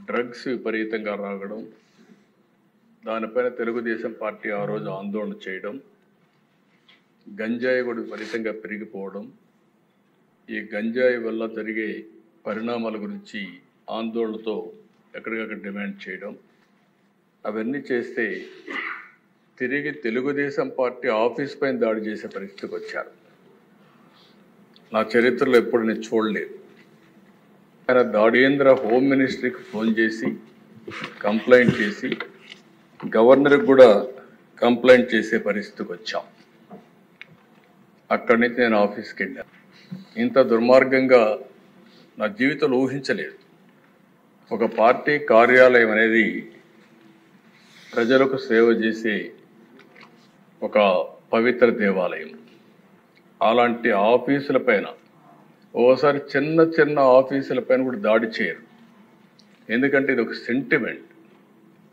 Drugs విపరీతంగా రావడం, దానిపైన తెలుగుదేశం పార్టీ ఆ రోజు ఆందోళన చేయడం, గంజాయి కూడా విపరీతంగా పెరిగిపోవడం, ఈ గంజాయి వల్ల జరిగే పరిణామాల గురించి ఆందోళనతో ఎక్కడికక్కడ డిమాండ్ చేయడం, అవన్నీ చేస్తే తిరిగి తెలుగుదేశం పార్టీ ఆఫీస్ పైన దాడి చేసే పరిస్థితికి వచ్చారు. నా చరిత్రలో ఎప్పుడు నేను చూడలేదు. ఆయన దాడేంద్ర హోమ్ మినిస్ట్రీకి ఫోన్ చేసి కంప్లైంట్ చేసి గవర్నర్కి కూడా కంప్లైంట్ చేసే పరిస్థితికి వచ్చాం. అక్కడి నుంచి నేను ఆఫీస్కి వెళ్ళాను. ఇంత దుర్మార్గంగా నా జీవితంలో ఊహించలేదు. ఒక పార్టీ కార్యాలయం అనేది ప్రజలకు సేవ చేసే ఒక పవిత్ర దేవాలయం. అలాంటి ఆఫీసుల పైన ఓసారి చిన్న చిన్న ఆఫీసుల పైన కూడా దాడి చేయరు. ఎందుకంటే ఇది ఒక సెంటిమెంట్.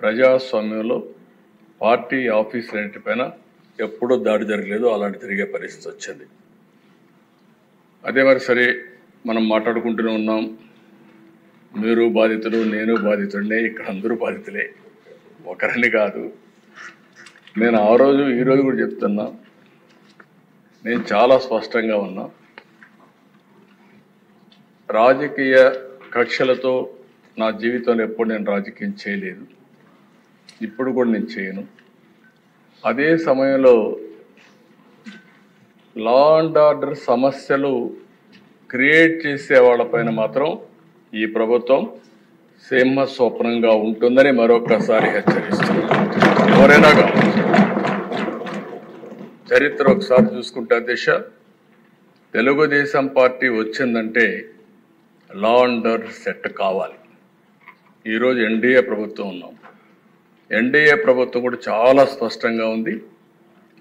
ప్రజాస్వామ్యంలో పార్టీ ఆఫీసులన్నిటిపైన ఎప్పుడూ దాడి జరగలేదు, అలాంటి జరిగే పరిస్థితి వచ్చింది. అదే మరి సరే, మనం మాట్లాడుకుంటూనే ఉన్నాం. మీరు బాధితులు, నేను బాధితుడినే, ఇక్కడ అందరూ బాధితులే, ఒకరిని కాదు. నేను ఆ రోజు ఈ రోజు కూడా చెప్తున్నా, నేను చాలా స్పష్టంగా ఉన్నా. రాజకీయ కక్షలతో నా జీవితంలో ఎప్పుడు నేను రాజకీయం చేయలేదు, ఇప్పుడు కూడా నేను చేయను. అదే సమయంలో లా అండ్ ఆర్డర్ సమస్యలు క్రియేట్ చేసే వాళ్ళపైన మాత్రం ఈ ప్రభుత్వం సింహ స్వప్నంగా ఉంటుందని మరొకసారి హెచ్చరిస్తున్నాను. ఎవరైనా చరిత్ర ఒకసారి చూసుకుంటే దిశ, తెలుగుదేశం పార్టీ వచ్చిందంటే లా అండ్ ఆర్డర్ సెట్ కావాలి. ఈరోజు ఎన్డీఏ ప్రభుత్వం ఉన్నాం. ఎన్డీఏ ప్రభుత్వం కూడా చాలా స్పష్టంగా ఉంది.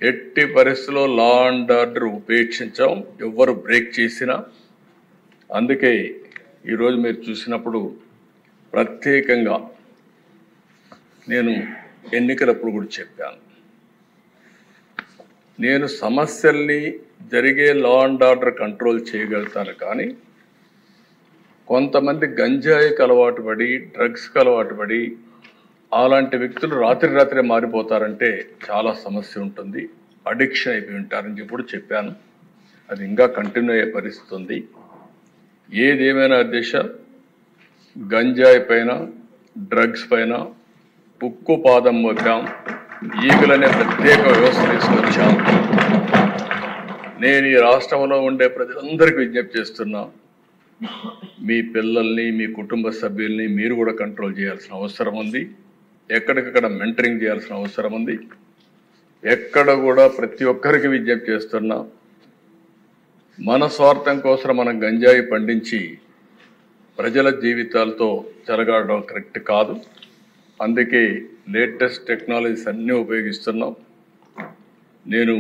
ఎట్టి పరిస్థితుల్లో లా అండ్ ఆర్డర్ ఉపేక్షించాం, ఎవ్వరు బ్రేక్ చేసినా. అందుకే ఈరోజు మీరు చూసినప్పుడు ప్రత్యేకంగా నేను ఎన్నికలప్పుడు కూడా చెప్పాను, నేను సమస్యల్ని జరిగే లా అండ్ ఆర్డర్ కంట్రోల్ చేయగలుగుతాను, కానీ కొంతమంది గంజాయికి అలవాటు పడి, డ్రగ్స్కి అలవాటు పడి అలాంటి వ్యక్తులు రాత్రి మారిపోతారంటే చాలా సమస్య ఉంటుంది, అడిక్షన్ అయిపోయి ఉంటారని చెప్పి చెప్పాను. అది ఇంకా కంటిన్యూ అయ్యే పరిస్థితి ఉంది. ఏదేమైనా దిశ, గంజాయి పైన, డ్రగ్స్ పైన ఉక్కు పాదం మోపాం. ఈగలనే ప్రత్యేక వ్యవస్థ తీసుకొచ్చాం. నేను ఈ రాష్ట్రంలో ఉండే ప్రజలందరికీ విజ్ఞప్తి చేస్తున్నా, మీ పిల్లల్ని, మీ కుటుంబ సభ్యుల్ని మీరు కూడా కంట్రోల్ చేయాల్సిన అవసరం ఉంది. ఎక్కడికక్కడ మెంటరింగ్ చేయాల్సిన అవసరం ఉంది. ఎక్కడ కూడా ప్రతి ఒక్కరికి విజ్ఞప్తి చేస్తున్నా, మన స్వార్థం కోసం మనం గంజాయి పండించి ప్రజల జీవితాలతో చెలగాడడం కరెక్ట్ కాదు. అందుకే లేటెస్ట్ టెక్నాలజీస్ అన్నీ ఉపయోగిస్తున్నాం. నేను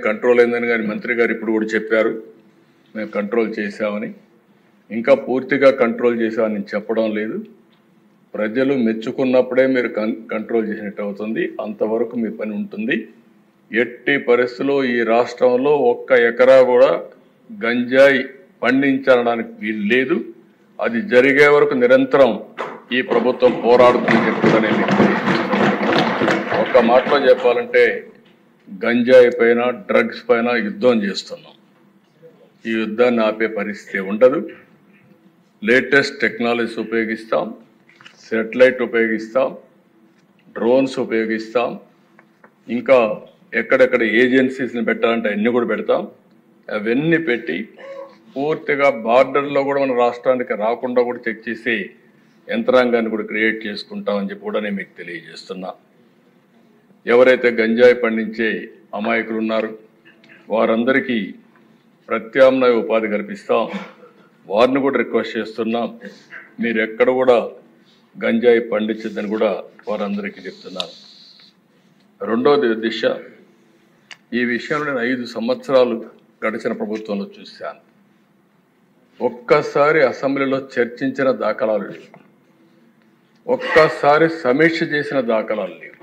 కంట్రోల్ అయిందని కానీ మంత్రి గారు ఇప్పుడు కూడా చెప్పారు, మేము కంట్రోల్ చేశామని. ఇంకా పూర్తిగా కంట్రోల్ చేశామని నేను చెప్పడం లేదు. ప్రజలు మెచ్చుకున్నప్పుడే మీరు కంట్రోల్ చేసినట్టు అవుతుంది, అంతవరకు మీ పని ఉంటుంది. ఎట్టి పరిస్థితుల్లో ఈ రాష్ట్రంలో 1 ఎకరా కూడా గంజాయి పండించడానికి వీలు లేదు. అది జరిగే వరకు నిరంతరం ఈ ప్రభుత్వం పోరాడుతుందని చెప్పుకుంటే ఒక్క మాటలో చెప్పాలంటే, గంజాయి పైన, డ్రగ్స్ పైన యుద్ధం చేస్తున్నాం. ఈ యుద్ధాన్ని ఆపే పరిస్థితి ఉండదు. లేటెస్ట్ టెక్నాలజీస్ ఉపయోగిస్తాం, సెటిలైట్ ఉపయోగిస్తాం, డ్రోన్స్ ఉపయోగిస్తాం, ఇంకా ఎక్కడెక్కడ ఏజెన్సీస్ని పెట్టాలంటే అన్నీ కూడా పెడతాం. అవన్నీ పెట్టి పూర్తిగా బార్డర్లో కూడా మన రాష్ట్రానికి రాకుండా కూడా చెక్ చేసి యంత్రాంగాన్ని కూడా క్రియేట్ చేసుకుంటామని చెప్పి కూడా నేను మీకు తెలియజేస్తున్నా. ఎవరైతే గంజాయి పండించే అమాయకులు ఉన్నారో వారందరికీ ప్రత్యామ్నాయ ఉపాధి కల్పిస్తాం. వారిని కూడా రిక్వెస్ట్ చేస్తున్నాం, మీరు ఎక్కడ కూడా గంజాయి పండించద్దని కూడా వారందరికీ చెప్తున్నాను. రెండోది దిశ, ఈ విషయంలో నేను 5 సంవత్సరాలు గడిచిన ప్రభుత్వంలో చూశాను. ఒక్కసారి అసెంబ్లీలో చర్చించిన దాఖలాలు లేవు, ఒక్కసారి సమీక్ష చేసిన దాఖలాలు లేవు.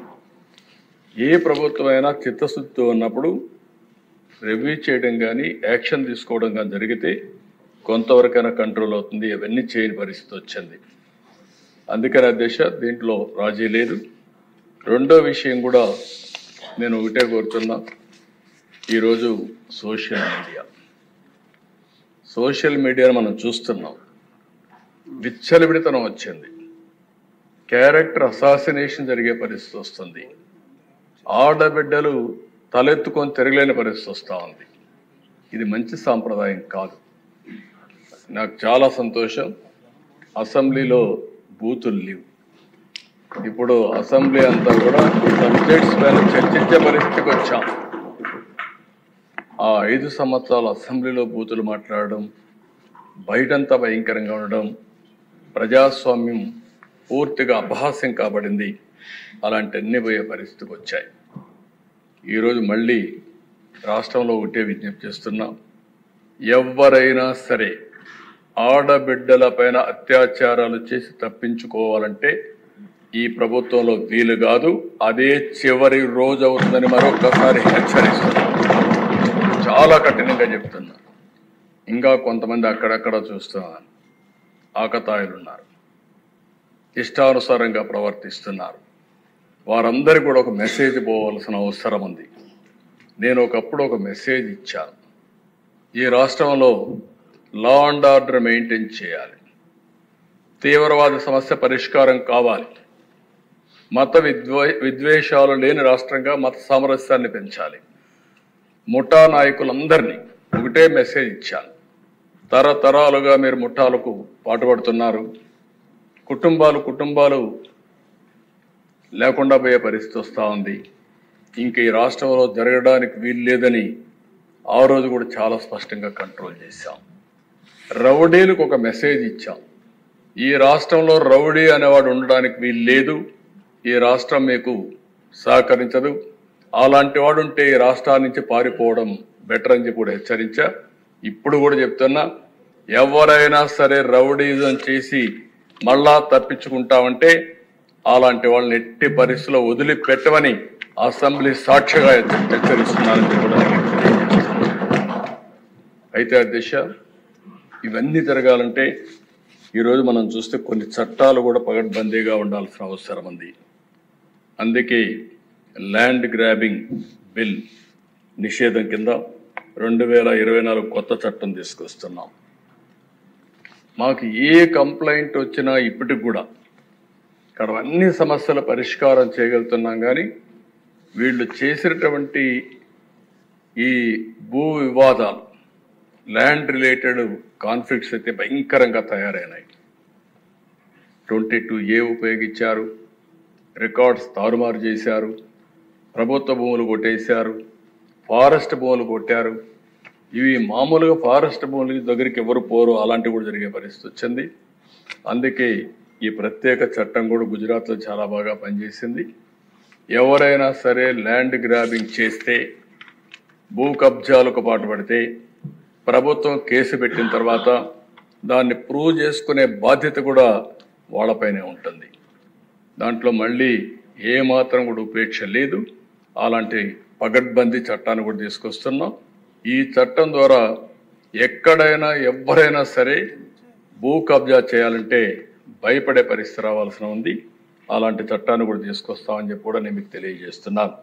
ఏ ప్రభుత్వమైనా చిత్తశుద్ధితో ఉన్నప్పుడు రివ్యూ చేయడం కానీ, యాక్షన్ తీసుకోవడం కానీ జరిగితే కొంతవరకైనా కంట్రోల్ అవుతుంది. అవన్నీ చేయని పరిస్థితి వచ్చింది. అందుకని అధ్యక్ష దీంట్లో రాజీ లేదు. రెండో విషయం కూడా నేను ఒకటే కోరుతున్నా, ఈరోజు సోషల్ మీడియాను మనం చూస్తున్నాం, విచ్చలవిడితనం వచ్చింది, క్యారెక్టర్ అసాసినేషన్ జరిగే పరిస్థితి వస్తుంది, ఆడబిడ్డలు తలెత్తుకొని తిరగలేని పరిస్థితి వస్తూ ఉంది. ఇది మంచి సాంప్రదాయం కాదు. నాకు చాలా సంతోషం, అసెంబ్లీలో బూతులు లేవు. ఇప్పుడు అసెంబ్లీ అంతా కూడా సబ్జెక్ట్స్ పైన చర్చించే పరిస్థితికి వచ్చాం. ఆ 5 సంవత్సరాల అసెంబ్లీలో బూతులు మాట్లాడడం, బయటంతా భయంకరంగా ఉండడం, ప్రజాస్వామ్యం పూర్తిగా అపహాస్యం కాబడింది. అలాంటి అన్ని పోయే పరిస్థితికి వచ్చాయి. ఈరోజు మళ్ళీ రాష్ట్రంలో ఒకటే విజ్ఞప్తి చేస్తున్నాం, ఎవరైనా సరే ఆడబిడ్డల పైన అత్యాచారాలు చేసి తప్పించుకోవాలంటే ఈ ప్రభుత్వంలో వీలు కాదు. అదే చివరి రోజు అవుతుందని మరొకసారి హెచ్చరిస్తున్నాం. చాలా కఠినంగా చెప్తున్నా. ఇంకా కొంతమంది అక్కడక్కడ చూస్తున్నాను, ఆకతాయిలు ఉన్నారు, ఇష్టానుసారంగా ప్రవర్తిస్తున్నారు. వారందరికీ కూడా ఒక మెసేజ్ పోవాల్సిన అవసరం ఉంది. నేను ఒకప్పుడు ఒక మెసేజ్ ఇచ్చాను, ఈ రాష్ట్రంలో లా అండ్ ఆర్డర్ మెయింటైన్ చేయాలి, తీవ్రవాద సమస్య పరిష్కారం కావాలి, మత విద్వేషాలు లేని రాష్ట్రంగా మత సామరస్యాన్ని పెంచాలి. ముఠా నాయకులందరినీ ఒకటే మెసేజ్ ఇచ్చాను, తరతరాలుగా మీరు ముఠాలకు పాటుపడుతున్నారు, కుటుంబాలు లేకుండా పోయే పరిస్థితి వస్తూ ఉంది, ఇంక ఈ రాష్ట్రంలో జరగడానికి వీలు లేదని ఆ రోజు కూడా చాలా స్పష్టంగా కంట్రోల్ చేశాం. రౌడీలకు ఒక మెసేజ్ ఇచ్చాం, ఈ రాష్ట్రంలో రౌడీ అనేవాడు ఉండడానికి వీలు లేదు, ఈ రాష్ట్రం మీకు సహకరించదు, అలాంటి వాడు ఉంటే ఈ రాష్ట్రాల నుంచి పారిపోవడం బెటర్ అని చెప్పి కూడా హెచ్చరించా. ఇప్పుడు కూడా చెప్తున్నా, ఎవరైనా సరే రౌడీజం చేసి మళ్ళా తప్పించుకుంటామంటే అలాంటి వాళ్ళని ఎట్టి పరిస్థితుల్లో వదిలిపెట్టమని అసెంబ్లీ సాక్షిగా హెచ్చరిస్తున్నానని కూడా అయితే అధ్యక్ష, ఇవన్నీ జరగాలంటే ఈరోజు మనం చూస్తే కొన్ని చట్టాలు కూడా పగడ్బందీగా ఉండాల్సిన అవసరం ఉంది. అందుకే ల్యాండ్ గ్రాబింగ్ బిల్ నిషేధం కింద 2024 కొత్త చట్టం తీసుకొస్తున్నాం. మాకు ఏ కంప్లైంట్ వచ్చినా ఇప్పటికి కూడా ఇక్కడ అన్ని సమస్యల పరిష్కారం చేయగలుగుతున్నాం. కానీ వీళ్ళు చేసినటువంటి ఈ భూ వివాదాలు, ల్యాండ్ రిలేటెడ్ కాన్ఫ్లిక్ట్స్ అయితే భయంకరంగా తయారైనాయి. 22A ఉపయోగించారు, రికార్డ్స్ తారుమారు చేశారు, ప్రభుత్వ భూములు కొట్టేశారు, ఫారెస్ట్ భూములు కొట్టారు. ఇవి మామూలుగా ఫారెస్ట్ భూముల దగ్గరికి ఎవరు పోరు, అలాంటివి కూడా జరిగే పరిస్థితి వచ్చింది. అందుకే ఈ ప్రత్యేక చట్టం కూడా గుజరాత్లో చాలా బాగా పనిచేసింది. ఎవరైనా సరే ల్యాండ్ గ్రాబింగ్ చేస్తే, భూ కబ్జాలకు పాటుపడితే ప్రభుత్వం కేసు పెట్టిన తర్వాత దాన్ని ప్రూవ్ చేసుకునే బాధ్యత కూడా వాళ్ళపైనే ఉంటుంది. దాంట్లో మళ్ళీ ఏమాత్రం కూడా ఉపేక్ష లేదు. అలాంటి పగడ్బందీ చట్టాన్ని కూడా తీసుకొస్తున్నాం. ఈ చట్టం ద్వారా ఎక్కడైనా ఎవరైనా సరే భూ కబ్జా చేయాలంటే భయపడే పరిస్థితి రావాల్సిన ఉంది. అలాంటి చట్టాన్ని కూడా తీసుకొస్తామని చెప్పి కూడా నేను మీకు తెలియజేస్తున్నాను.